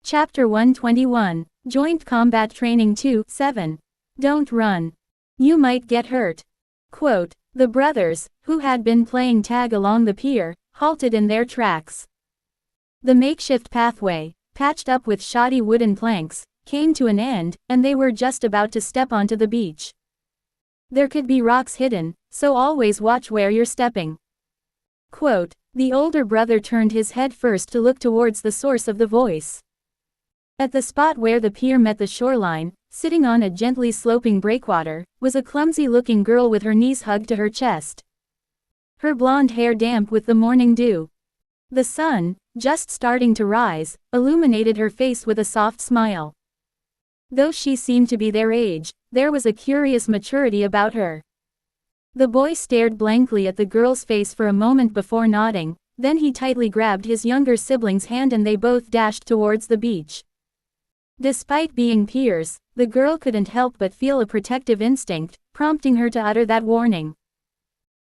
Chapter 121, Joint Combat Training 2-7. Don't run. You might get hurt. Quote, the brothers, who had been playing tag along the pier, halted in their tracks. The makeshift pathway, patched up with shoddy wooden planks, came to an end, and they were just about to step onto the beach. There could be rocks hidden, so always watch where you're stepping. Quote, the older brother turned his head first to look towards the source of the voice. At the spot where the pier met the shoreline, sitting on a gently sloping breakwater, was a clumsy-looking girl with her knees hugged to her chest. Her blonde hair damp with the morning dew. The sun, just starting to rise, illuminated her face with a soft smile. Though she seemed to be their age, there was a curious maturity about her. The boy stared blankly at the girl's face for a moment before nodding, then he tightly grabbed his younger sibling's hand and they both dashed towards the beach. Despite being peers, the girl couldn't help but feel a protective instinct, prompting her to utter that warning.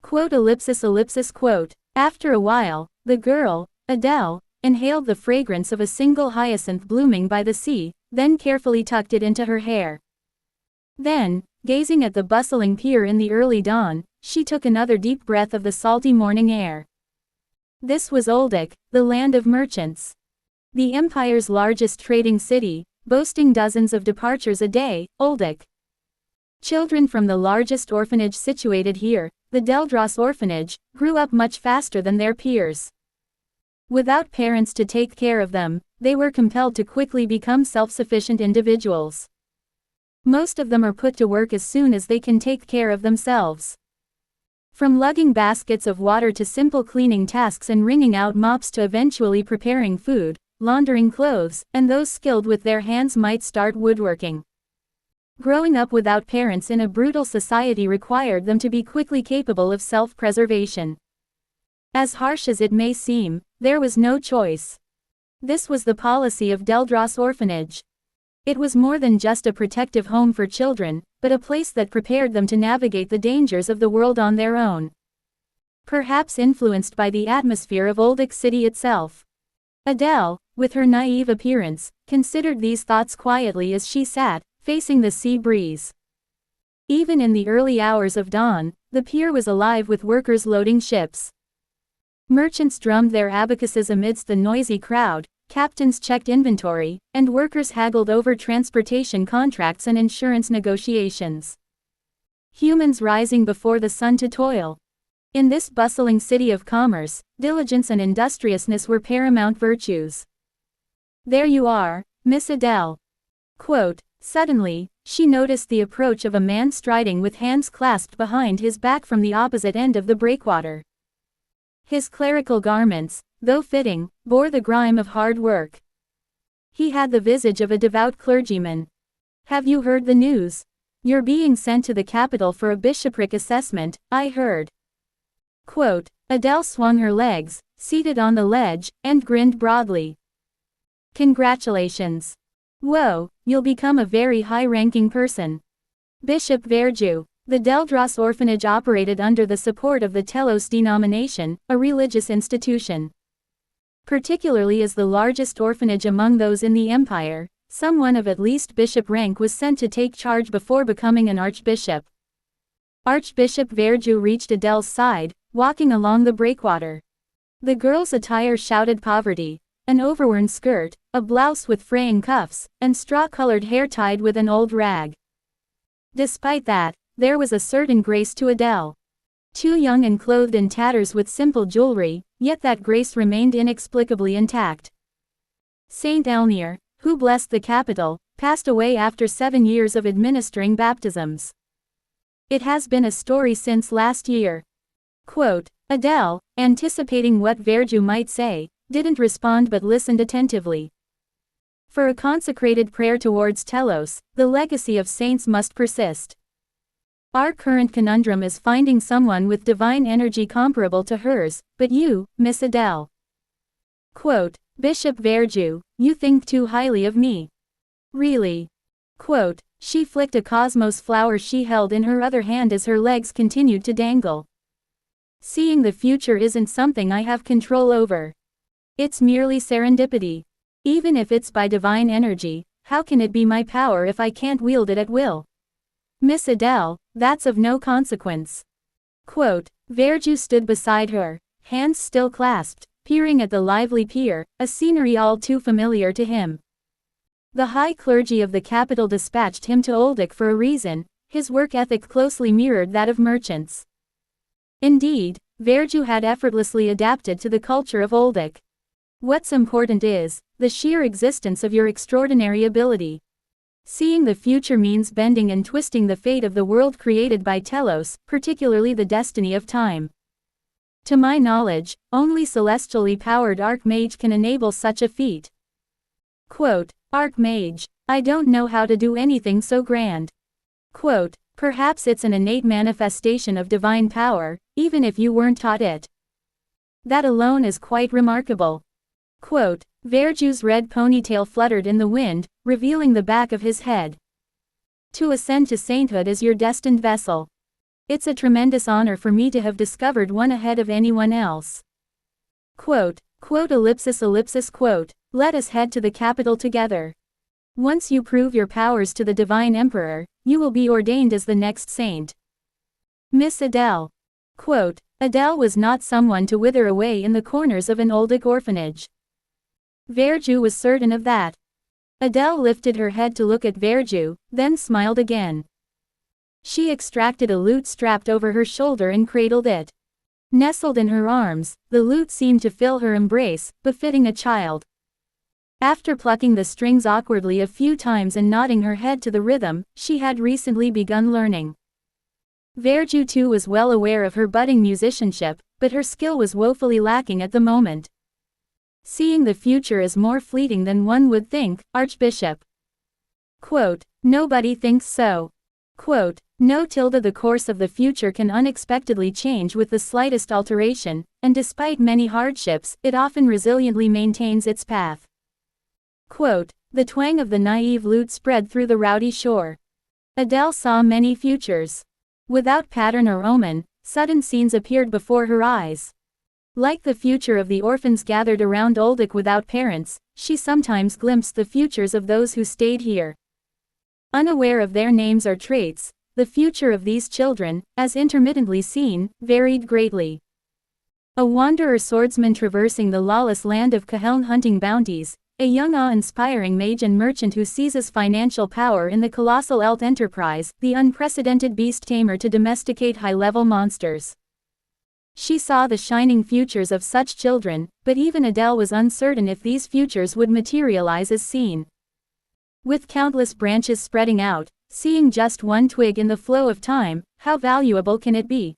Quote ellipsis quote. After a while, the girl, Adele, inhaled the fragrance of a single hyacinth blooming by the sea, then carefully tucked it into her hair. Then, gazing at the bustling pier in the early dawn, she took another deep breath of the salty morning air. This was Oldic, the land of merchants. The empire's largest trading city, boasting dozens of departures a day, Oldic. Children from the largest orphanage situated here, the Deldros Orphanage, grew up much faster than their peers. Without parents to take care of them, they were compelled to quickly become self-sufficient individuals. Most of them are put to work as soon as they can take care of themselves. From lugging baskets of water to simple cleaning tasks and wringing out mops to eventually preparing food, laundering clothes, and those skilled with their hands might start woodworking. Growing up without parents in a brutal society required them to be quickly capable of self-preservation. As harsh as it may seem, there was no choice. This was the policy of Deldros Orphanage. It was more than just a protective home for children, but a place that prepared them to navigate the dangers of the world on their own. Perhaps influenced by the atmosphere of Oldic City itself. Adele, with her naive appearance, considered these thoughts quietly as she sat, facing the sea breeze. Even in the early hours of dawn, the pier was alive with workers loading ships. Merchants drummed their abacuses amidst the noisy crowd, captains checked inventory, and workers haggled over transportation contracts and insurance negotiations. Humans rising before the sun to toil. In this bustling city of commerce, diligence and industriousness were paramount virtues. There you are, Miss Adele. Quote, suddenly, she noticed the approach of a man striding with hands clasped behind his back from the opposite end of the breakwater. His clerical garments, though fitting, bore the grime of hard work. He had the visage of a devout clergyman. Have you heard the news? You're being sent to the capital for a bishopric assessment, I heard. Quote, Adele swung her legs, seated on the ledge, and grinned broadly. Congratulations. Whoa, you'll become a very high-ranking person. Bishop Verju. The Deldros Orphanage operated under the support of the Telos denomination, a religious institution. Particularly as the largest orphanage among those in the empire, someone of at least bishop rank was sent to take charge before becoming an archbishop. Archbishop Verju reached Adele's side, walking along the breakwater. The girl's attire shouted poverty. An overworn skirt, a blouse with fraying cuffs, and straw-colored hair tied with an old rag. Despite that, there was a certain grace to Adele. Too young and clothed in tatters with simple jewelry, yet that grace remained inexplicably intact. Saint Elnir, who blessed the capital, passed away after 7 years of administering baptisms. It has been a story since last year. Quote, Adele, anticipating what Verju might say, didn't respond but listened attentively. For a consecrated prayer towards Telos, the legacy of saints must persist. Our current conundrum is finding someone with divine energy comparable to hers, but you, Miss Adele. Quote, Bishop Verju, you think too highly of me. Really? Quote, she flicked a cosmos flower she held in her other hand as her legs continued to dangle. Seeing the future isn't something I have control over. It's merely serendipity. Even if it's by divine energy, how can it be my power if I can't wield it at will? Miss Adele, that's of no consequence. Quote, Verju stood beside her, hands still clasped, peering at the lively pier, a scenery all too familiar to him. The high clergy of the capital dispatched him to Oldic for a reason, his work ethic closely mirrored that of merchants. Indeed, Verju had effortlessly adapted to the culture of Oldic. What's important is the sheer existence of your extraordinary ability. Seeing the future means bending and twisting the fate of the world created by Telos, particularly the destiny of time. To my knowledge, only celestially powered Archmage can enable such a feat. Quote, Archmage, I don't know how to do anything so grand. Quote, perhaps it's an innate manifestation of divine power, even if you weren't taught it. That alone is quite remarkable. Quote, Verju's red ponytail fluttered in the wind, revealing the back of his head. To ascend to sainthood is your destined vessel. It's a tremendous honor for me to have discovered one ahead of anyone else. Quote, quote, let us head to the capital together. Once you prove your powers to the divine emperor, you will be ordained as the next saint. Miss Adele. Quote, Adele was not someone to wither away in the corners of an Oldic orphanage. Verju was certain of that. Adele lifted her head to look at Verju, then smiled again. She extracted a lute strapped over her shoulder and cradled it. Nestled in her arms, the lute seemed to fill her embrace, befitting a child. After plucking the strings awkwardly a few times and nodding her head to the rhythm she had recently begun learning. Verju too was well aware of her budding musicianship, but her skill was woefully lacking at the moment. Seeing the future is more fleeting than one would think, Archbishop. Quote, nobody thinks so. Quote, no tilde the course of the future can unexpectedly change with the slightest alteration, and despite many hardships, it often resiliently maintains its path. Quote, the twang of the naive lute spread through the rowdy shore. Adele saw many futures. Without pattern or omen, sudden scenes appeared before her eyes. Like the future of the orphans gathered around Oldic without parents, she sometimes glimpsed the futures of those who stayed here. Unaware of their names or traits, the future of these children, as intermittently seen, varied greatly. A wanderer swordsman traversing the lawless land of Caheln hunting bounties, a young awe-inspiring mage and merchant who seizes financial power in the colossal Elt enterprise, the unprecedented beast tamer to domesticate high-level monsters. She saw the shining futures of such children, but even Adele was uncertain if these futures would materialize as seen. With countless branches spreading out, seeing just one twig in the flow of time, how valuable can it be?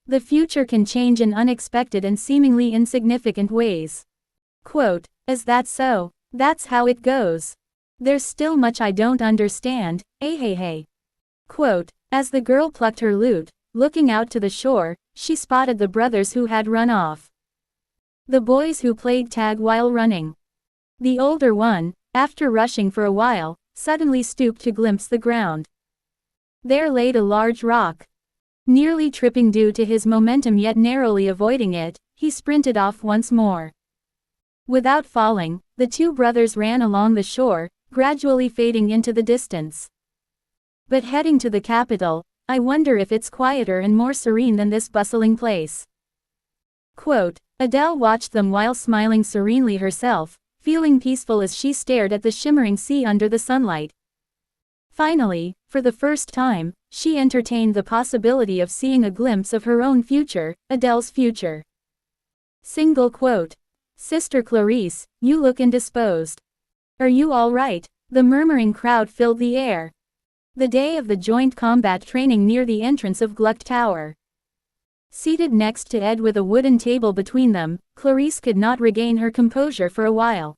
The future can change in unexpected and seemingly insignificant ways. Quote, is that so? That's how it goes. There's still much I don't understand, hey. Quote, as the girl plucked her lute, looking out to the shore, she spotted the brothers who had run off. The boys who played tag while running. The older one, after rushing for a while, suddenly stooped to glimpse the ground. There laid a large rock. Nearly tripping due to his momentum yet narrowly avoiding it, he sprinted off once more. Without falling, the two brothers ran along the shore, gradually fading into the distance. But heading to the capital, I wonder if it's quieter and more serene than this bustling place. Quote, Adele watched them while smiling serenely herself, feeling peaceful as she stared at the shimmering sea under the sunlight. Finally, for the first time, she entertained the possibility of seeing a glimpse of her own future, Adele's future. Single quote. Sister Clarice, you look indisposed. Are you all right? The murmuring crowd filled the air. The day of the joint combat training near the entrance of Gluck Tower. Seated next to Ed with a wooden table between them, Clarice could not regain her composure for a while.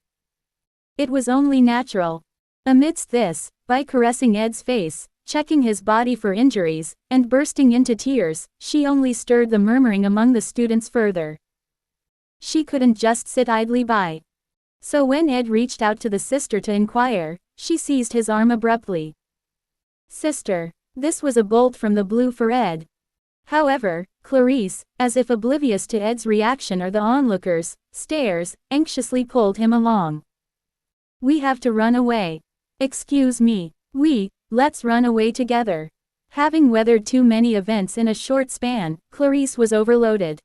It was only natural. Amidst this, by caressing Ed's face, checking his body for injuries, and bursting into tears, she only stirred the murmuring among the students further. She couldn't just sit idly by. So when Ed reached out to the sister to inquire, she seized his arm abruptly. Sister. This was a bolt from the blue for Ed. However, Clarice, as if oblivious to Ed's reaction or the onlookers' stares, anxiously pulled him along. We have to run away. Excuse me. Let's run away together. Having weathered too many events in a short span, Clarice was overloaded.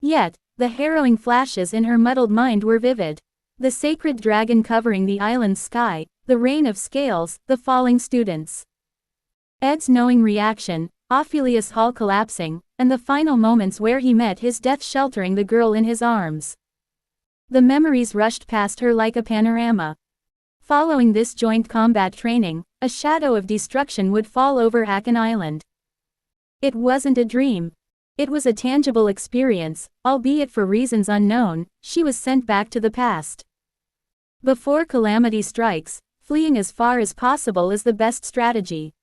Yet, the harrowing flashes in her muddled mind were vivid. The sacred dragon covering the island's sky, the rain of scales, the falling students. Ed's knowing reaction, Ophelia's hall collapsing, and the final moments where he met his death sheltering the girl in his arms. The memories rushed past her like a panorama. Following this joint combat training, a shadow of destruction would fall over Akan Island. It wasn't a dream. It was a tangible experience, albeit for reasons unknown. She was sent back to the past. Before calamity strikes, fleeing as far as possible is the best strategy.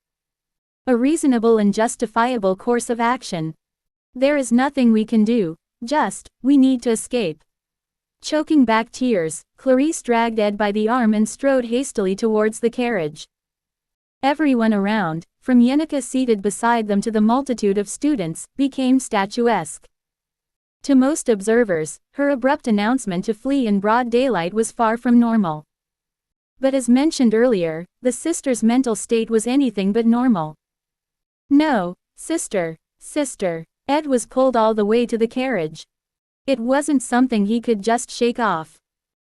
A reasonable and justifiable course of action. There is nothing we can do, we need to escape. Choking back tears, Clarice dragged Ed by the arm and strode hastily towards the carriage. Everyone around, from Yenica seated beside them to the multitude of students, became statuesque. To most observers, her abrupt announcement to flee in broad daylight was far from normal. But as mentioned earlier, the sister's mental state was anything but normal. No, sister. Ed was pulled all the way to the carriage. It wasn't something he could just shake off.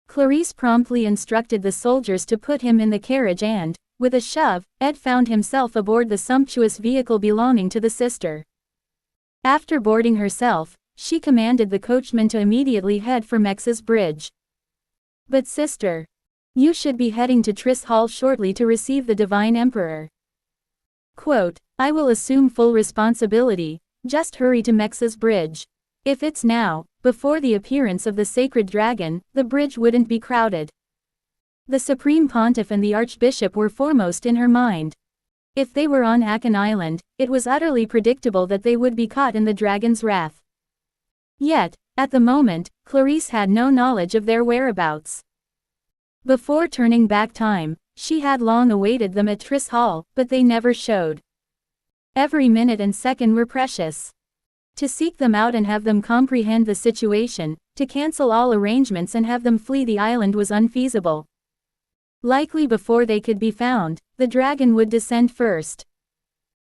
Clarice promptly instructed the soldiers to put him in the carriage and, with a shove, Ed found himself aboard the sumptuous vehicle belonging to the sister. After boarding herself, she commanded the coachman to immediately head for Mex's bridge. But sister, you should be heading to Triss Hall shortly to receive the Divine Emperor. Quote, I will assume full responsibility, just hurry to Mex's bridge. If it's now, before the appearance of the sacred dragon, the bridge wouldn't be crowded. The Supreme Pontiff and the Archbishop were foremost in her mind. If they were on Akan Island, it was utterly predictable that they would be caught in the dragon's wrath. Yet, at the moment, Clarice had no knowledge of their whereabouts. Before turning back time, she had long awaited them at Triss Hall, but they never showed. Every minute and second were precious. To seek them out and have them comprehend the situation, to cancel all arrangements and have them flee the island was unfeasible. Likely before they could be found, the dragon would descend first.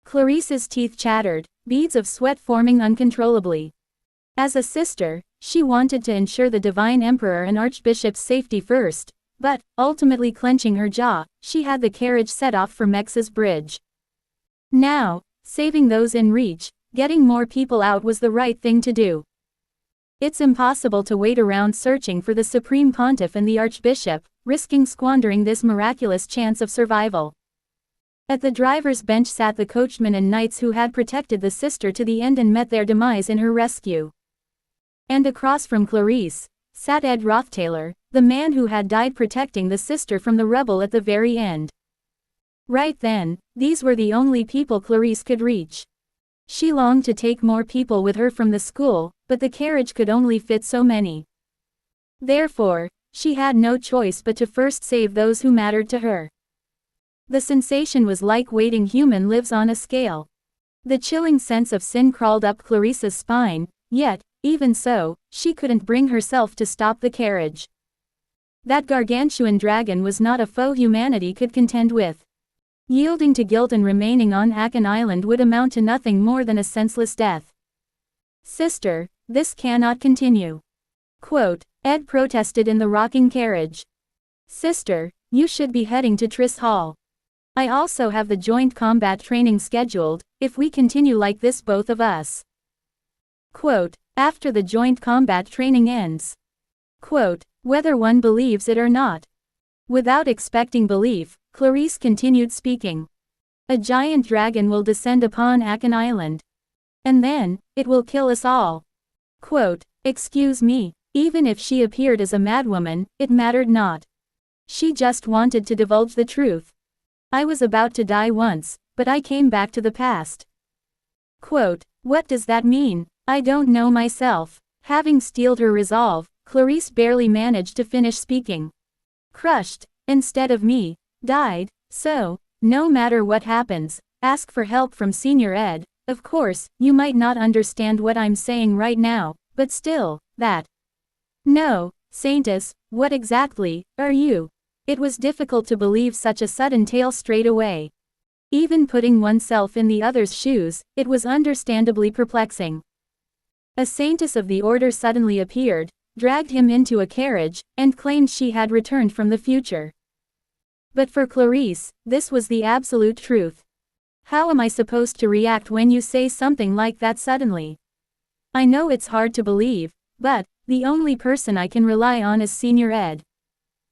Clarice's teeth chattered, beads of sweat forming uncontrollably. As a sister, she wanted to ensure the Divine Emperor and Archbishop's safety first, but, ultimately clenching her jaw, she had the carriage set off for Mex's bridge. Now, saving those in reach, getting more people out was the right thing to do. It's impossible to wait around searching for the Supreme Pontiff and the Archbishop, risking squandering this miraculous chance of survival. At the driver's bench sat the coachman and knights who had protected the sister to the end and met their demise in her rescue. And across from Clarice, sat Ed Rothtaylor, the man who had died protecting the sister from the rubble at the very end. Right then, these were the only people Clarice could reach. She longed to take more people with her from the school, but the carriage could only fit so many. Therefore, she had no choice but to first save those who mattered to her. The sensation was like waiting human lives on a scale. The chilling sense of sin crawled up Clarice's spine, yet, even so, she couldn't bring herself to stop the carriage. That gargantuan dragon was not a foe humanity could contend with. Yielding to guilt and remaining on Akan Island would amount to nothing more than a senseless death. Sister, this cannot continue. Quote, Ed protested in the rocking carriage. Sister, you should be heading to Triss Hall. I also have the joint combat training scheduled, if we continue like this both of us. Quote, after the joint combat training ends. Quote, whether one believes it or not. Without expecting belief, Clarice continued speaking. A giant dragon will descend upon Akan Island. And then, it will kill us all. Quote, excuse me, even if she appeared as a madwoman, it mattered not. She just wanted to divulge the truth. I was about to die once, but I came back to the past. Quote, what does that mean? I don't know myself. Having steeled her resolve, Clarice barely managed to finish speaking. Crushed, instead of me, died, so, no matter what happens, ask for help from Senior Ed. Of course, you might not understand what I'm saying right now, but still, that. No, Saintess, what exactly are you? It was difficult to believe such a sudden tale straight away. Even putting oneself in the other's shoes, it was understandably perplexing. A saintess of the order suddenly appeared, dragged him into a carriage, and claimed she had returned from the future. But for Clarice, this was the absolute truth. How am I supposed to react when you say something like that suddenly? I know it's hard to believe, but the only person I can rely on is Senior Ed.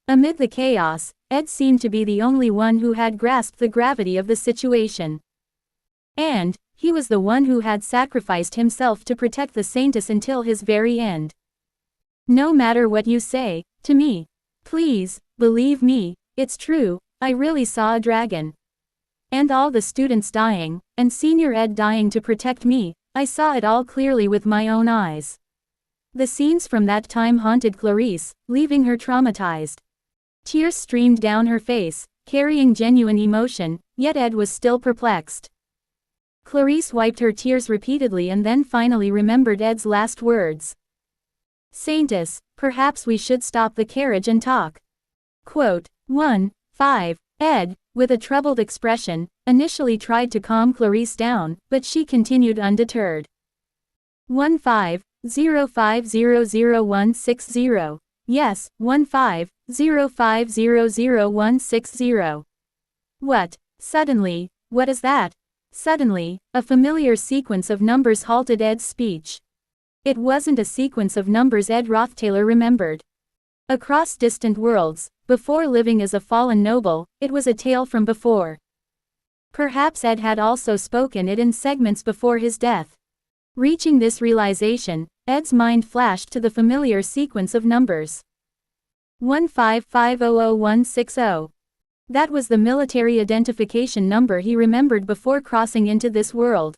Amid the chaos, Ed seemed to be the only one who had grasped the gravity of the situation. And he was the one who had sacrificed himself to protect the saintess until his very end. No matter what you say to me, please believe me, it's true, I really saw a dragon. And all the students dying, and Senior Ed dying to protect me, I saw it all clearly with my own eyes. The scenes from that time haunted Clarice, leaving her traumatized. Tears streamed down her face, carrying genuine emotion, yet Ed was still perplexed. Clarice wiped her tears repeatedly and then finally remembered Ed's last words. Saintess, perhaps we should stop the carriage and talk. Quote, 1:5. Ed, with a troubled expression, initially tried to calm Clarice down, but she continued undeterred. 150500160. Yes, 150500160. What? Suddenly, what is that? Suddenly, a familiar sequence of numbers halted Ed's speech. It wasn't a sequence of numbers Ed Rothtaylor remembered. Across distant worlds, before living as a fallen noble, it was a tale from before. Perhaps Ed had also spoken it in segments before his death. Reaching this realization, Ed's mind flashed to the familiar sequence of numbers. 155000160. That was the military identification number he remembered before crossing into this world.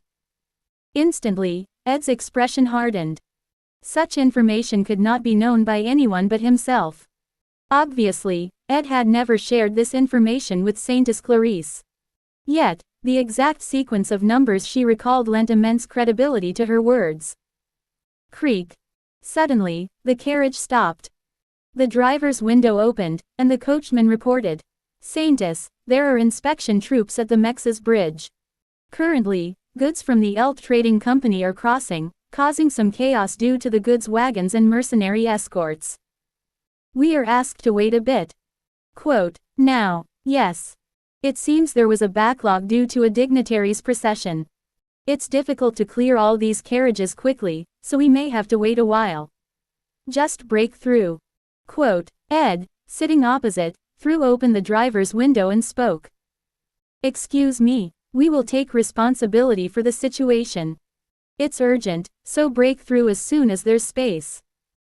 Instantly, Ed's expression hardened. Such information could not be known by anyone but himself. Obviously, Ed had never shared this information with Saintess Clarice. Yet, the exact sequence of numbers she recalled lent immense credibility to her words. Creak. Suddenly, the carriage stopped. The driver's window opened, and the coachman reported, Saintess, there are inspection troops at the Mexes Bridge. Currently, goods from the Elk Trading Company are crossing, causing some chaos due to the goods wagons and mercenary escorts. We are asked to wait a bit. Quote, now, yes. It seems there was a backlog due to a dignitary's procession. It's difficult to clear all these carriages quickly, so we may have to wait a while. Just break through. Quote, Ed, sitting opposite, threw open the driver's window and spoke. Excuse me, we will take responsibility for the situation. It's urgent, so break through as soon as there's space.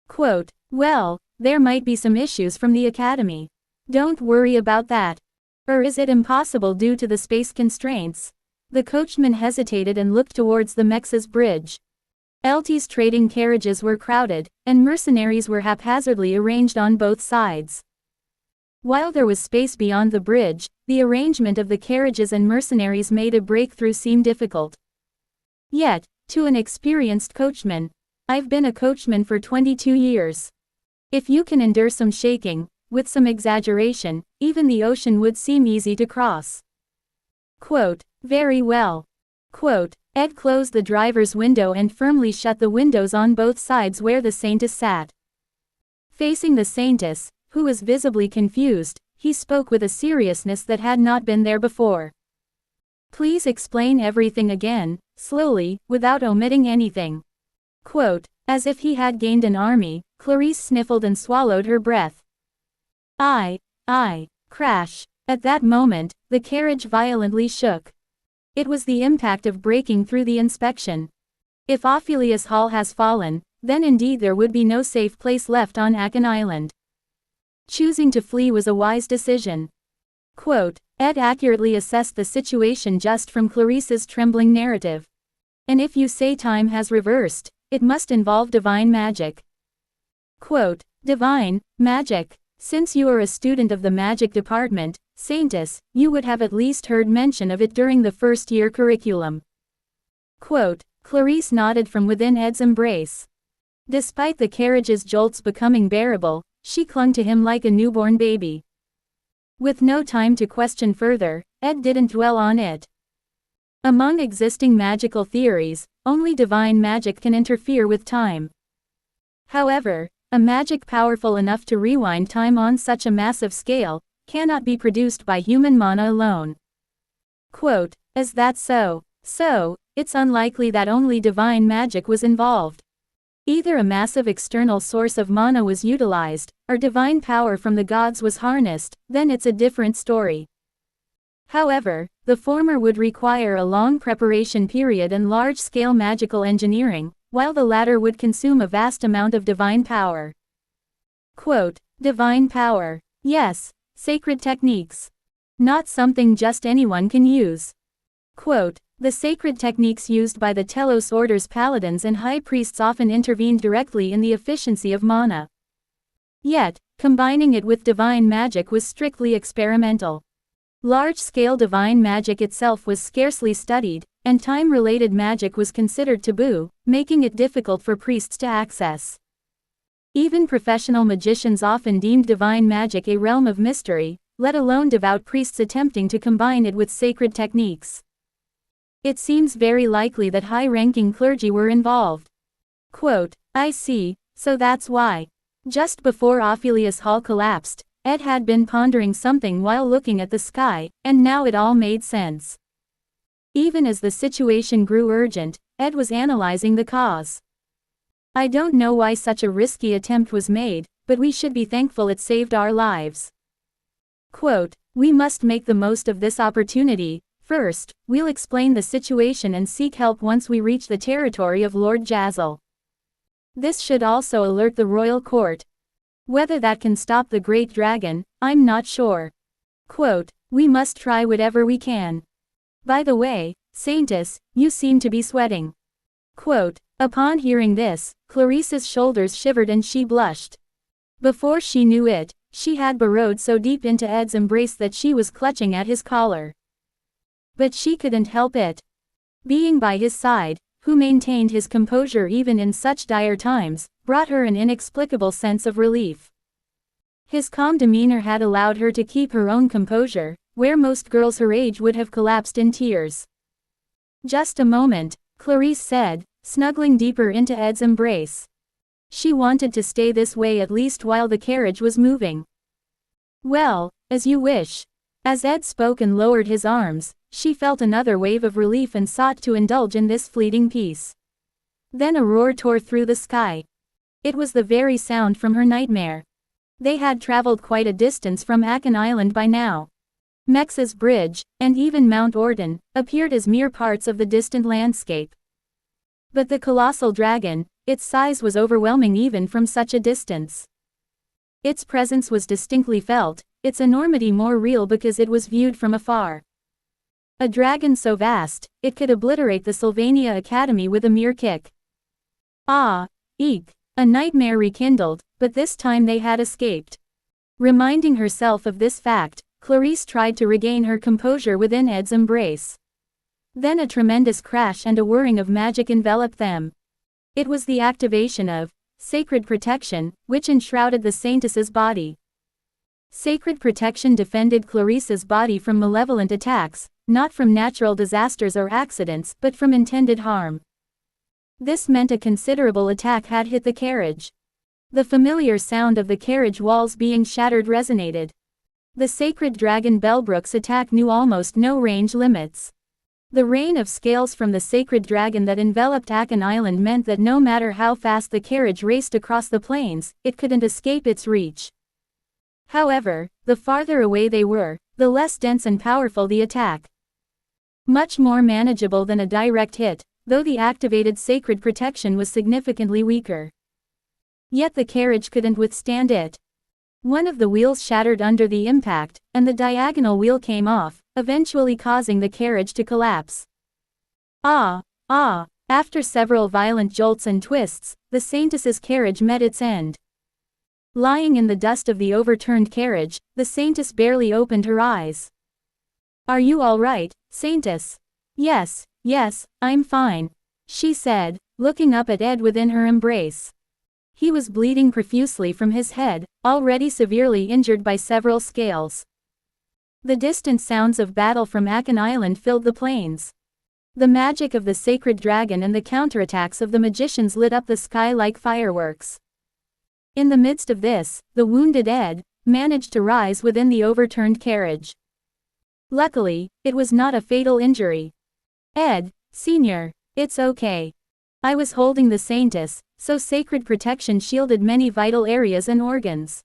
Quote, well, there might be some issues from the academy. Don't worry about that. Or is it impossible due to the space constraints? The coachman hesitated and looked towards the Mexes Bridge. LT's trading carriages were crowded, and mercenaries were haphazardly arranged on both sides. While there was space beyond the bridge, the arrangement of the carriages and mercenaries made a breakthrough seem difficult. Yet, to an experienced coachman, I've been a coachman for 22 years. If you can endure some shaking, with some exaggeration, even the ocean would seem easy to cross. Quote, very well. Quote, Ed closed the driver's window and firmly shut the windows on both sides where the saintess sat. Facing the saintess, who was visibly confused, he spoke with a seriousness that had not been there before. Please explain everything again, slowly, without omitting anything. Quote, as if he had gained an army, Clarice sniffled and swallowed her breath. Crash. At that moment, the carriage violently shook. It was the impact of breaking through the inspection. If Ophelius Hall has fallen, then indeed there would be no safe place left on Akan Island. Choosing to flee was a wise decision. Quote, Ed accurately assessed the situation just from Clarice's trembling narrative. And if you say time has reversed, it must involve divine magic. Quote, divine magic. Since you are a student of the magic department, Saintess, you would have at least heard mention of it during the first-year curriculum. Quote, Clarice nodded from within Ed's embrace. Despite the carriage's jolts becoming bearable, she clung to him like a newborn baby. With no time to question further, Ed didn't dwell on it. Among existing magical theories, only divine magic can interfere with time. However, a magic powerful enough to rewind time on such a massive scale cannot be produced by human mana alone. Quote, is that so? So, it's unlikely that only divine magic was involved. Either a massive external source of mana was utilized, or divine power from the gods was harnessed, then it's a different story. However, the former would require a long preparation period and large-scale magical engineering, while the latter would consume a vast amount of divine power. Quote, divine power. Yes, sacred techniques. Not something just anyone can use. Quote, the sacred techniques used by the Telos Order's paladins and high priests often intervened directly in the efficiency of mana. Yet, combining it with divine magic was strictly experimental. Large-scale divine magic itself was scarcely studied, and time-related magic was considered taboo, making it difficult for priests to access. Even professional magicians often deemed divine magic a realm of mystery, let alone devout priests attempting to combine it with sacred techniques. It seems very likely that high-ranking clergy were involved. Quote, I see, so that's why. Just before Ophelius Hall collapsed, Ed had been pondering something while looking at the sky, and now it all made sense. Even as the situation grew urgent, Ed was analyzing the cause. I don't know why such a risky attempt was made, but we should be thankful it saved our lives. Quote, we must make the most of this opportunity. First, we'll explain the situation and seek help once we reach the territory of Lord Jazzle. This should also alert the royal court. Whether that can stop the great dragon, I'm not sure. Quote, we must try whatever we can. By the way, Saintess, you seem to be sweating. Quote, upon hearing this, Clarice's shoulders shivered and she blushed. Before she knew it, she had burrowed so deep into Ed's embrace that she was clutching at his collar. But she couldn't help it. Being by his side, who maintained his composure even in such dire times, brought her an inexplicable sense of relief. His calm demeanor had allowed her to keep her own composure, where most girls her age would have collapsed in tears. Just a moment, Clarice said, snuggling deeper into Ed's embrace. She wanted to stay this way at least while the carriage was moving. Well, as you wish. As Ed spoke and lowered his arms, she felt another wave of relief and sought to indulge in this fleeting peace. Then a roar tore through the sky. It was the very sound from her nightmare. They had traveled quite a distance from Akan Island by now. Mex's Bridge, and even Mount Orton, appeared as mere parts of the distant landscape. But the colossal dragon, its size was overwhelming even from such a distance. Its presence was distinctly felt, its enormity more real because it was viewed from afar. A dragon so vast, it could obliterate the Sylvania Academy with a mere kick. Ah, eek, a nightmare rekindled, but this time they had escaped. Reminding herself of this fact, Clarice tried to regain her composure within Ed's embrace. Then a tremendous crash and a whirring of magic enveloped them. It was the activation of sacred protection, which enshrouded the Saintess's body. Sacred protection defended Clarice's body from malevolent attacks, not from natural disasters or accidents, but from intended harm. This meant a considerable attack had hit the carriage. The familiar sound of the carriage walls being shattered resonated. The sacred dragon Bellbrook's attack knew almost no range limits. The rain of scales from the sacred dragon that enveloped Akan Island meant that no matter how fast the carriage raced across the plains, it couldn't escape its reach. However, the farther away they were, the less dense and powerful the attack. Much more manageable than a direct hit, though the activated sacred protection was significantly weaker. Yet the carriage couldn't withstand it. One of the wheels shattered under the impact, and the diagonal wheel came off, eventually causing the carriage to collapse. After several violent jolts and twists, the Saintess's carriage met its end. Lying in the dust of the overturned carriage, the Saintess barely opened her eyes. Are you all right, Saintess? Yes, I'm fine, she said, looking up at Ed within her embrace. He was bleeding profusely from his head, already severely injured by several scales. The distant sounds of battle from Akan Island filled the plains. The magic of the sacred dragon and the counterattacks of the magicians lit up the sky like fireworks. In the midst of this, the wounded Ed managed to rise within the overturned carriage. Luckily, it was not a fatal injury. Ed, Sr., it's okay. I was holding the Saintess, so sacred protection shielded many vital areas and organs.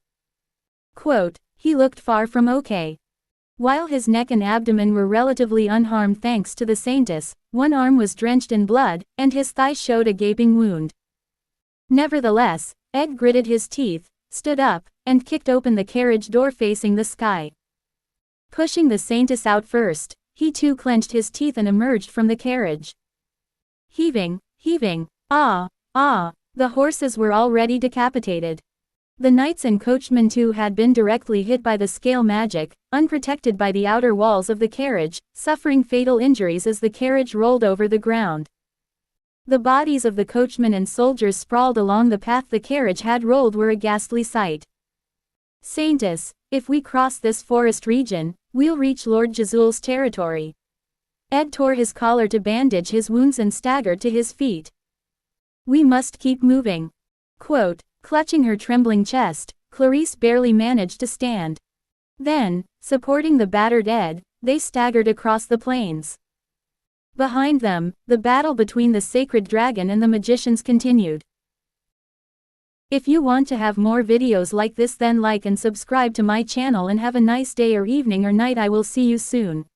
Quote, he looked far from okay. While his neck and abdomen were relatively unharmed thanks to the Saintess, one arm was drenched in blood, and his thigh showed a gaping wound. Nevertheless, Ed gritted his teeth, stood up, and kicked open the carriage door facing the sky. Pushing the Saintess out first, he too clenched his teeth and emerged from the carriage. Heaving, the horses were already decapitated. The knights and coachmen too had been directly hit by the scale magic, unprotected by the outer walls of the carriage, suffering fatal injuries as the carriage rolled over the ground. The bodies of the coachmen and soldiers sprawled along the path the carriage had rolled were a ghastly sight. Saintess, if we cross this forest region, we'll reach Lord Jazul's territory. Ed tore his collar to bandage his wounds and staggered to his feet. We must keep moving. Quote, clutching her trembling chest, Clarice barely managed to stand. Then, supporting the battered Ed, they staggered across the plains. Behind them, the battle between the sacred dragon and the magicians continued. If you want to have more videos like this, then like and subscribe to my channel and have a nice day or evening or night. I will see you soon.